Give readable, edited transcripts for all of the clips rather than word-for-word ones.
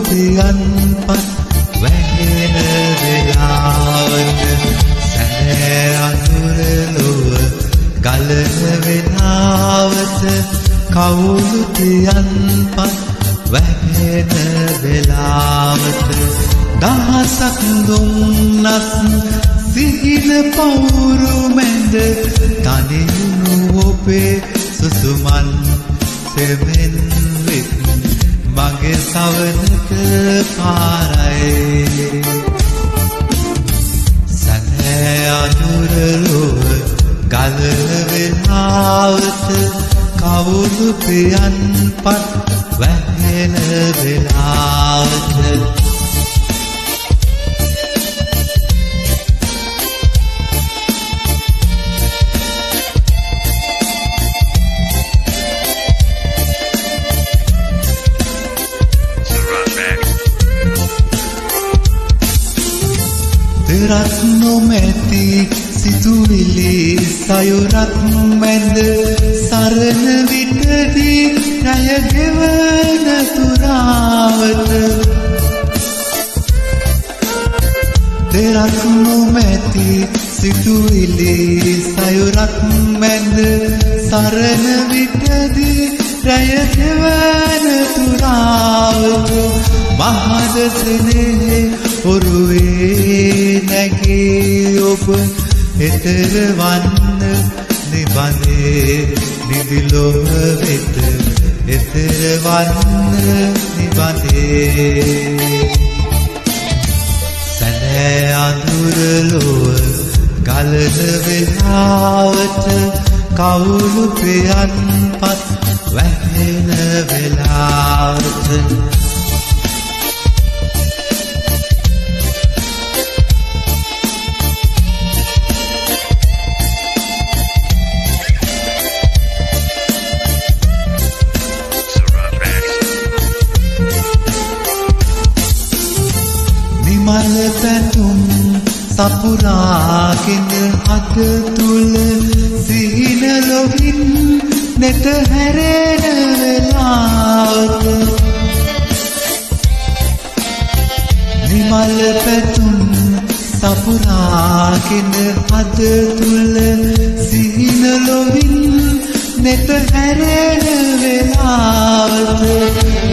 තියන්පත් වැහෙන වෙලාවට සැනෑ අඳුර ලොව ගලන වෙලාවට කවුරු තියන්පත් වැහෙන වෙලාවට දහසක් දුන්නත් සිහින පවුරු මැද තනිවුණු ඔබේ සුසුමන් සෙමෙන් වෙත් මගේ සවනට පාරයි සැනෑ අඳුර ලොව ගලන වෙලාවට කවුරු පියන්පත් වැහෙන වෙලාවට රත් නොමැති සිතුවිලි සයුරක් මැද සරණ විටදී රය ගෙවන තුරාවට දෙරක් නොමැති සිතුවිලි සයුරක් මැද සරණ විටදී රය ගෙවන තුරාවට මහදසනේ ඔරුවේ නැගේ ඔබ එතර වන්න නිබඳේ නිදිලොව වෙත එතර වන්න නිබඳේ සැනෑ අඳුර ලොව ගලන වෙලාවට කවුරු පියන්පත් වැහෙන වෙලාවට මල පැතුම් සපුරාගෙන අත තුල සිහින ලොවින් නෙත හැරෙන වෙලාවට නිමල පැතුම් සපුරාගෙන අත තුල සිහින ලොවින් නෙත හැරෙන වෙලාවට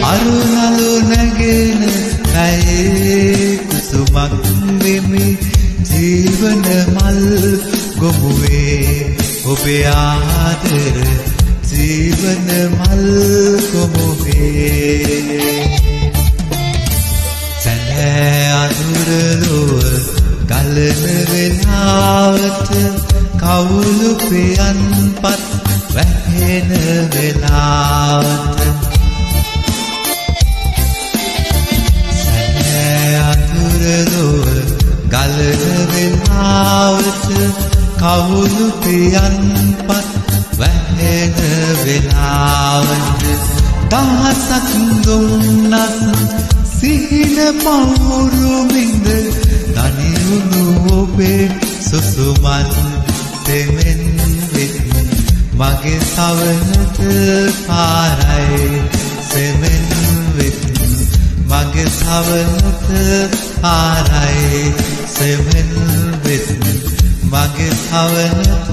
අරුණලු නැගෙන ඇයේ කුසුමක් වෙමි ජීවන මල් ගොමුවේ ඔබේ ආදර ජීවන මල් ගොමුවේ සැනෑ අඳුර ලොව ගලන වෙලාවට කවුරු පියන්පත් වැහෙන වෙලාවට ගලන වෙලාවට කවුරු පියන්පත් වැහෙන වෙලාවට දහසක් දුන්නත් සිහින පවුරු මින්ද තනිවුණු ඔබේ සුසුමන් දෙමෙන් වෙත් මගේ සවනට පාරයි සෙමෙන් වෙත් මගේ සවනට පාරයි සෙමෙන් වෙත් මගේ සවනට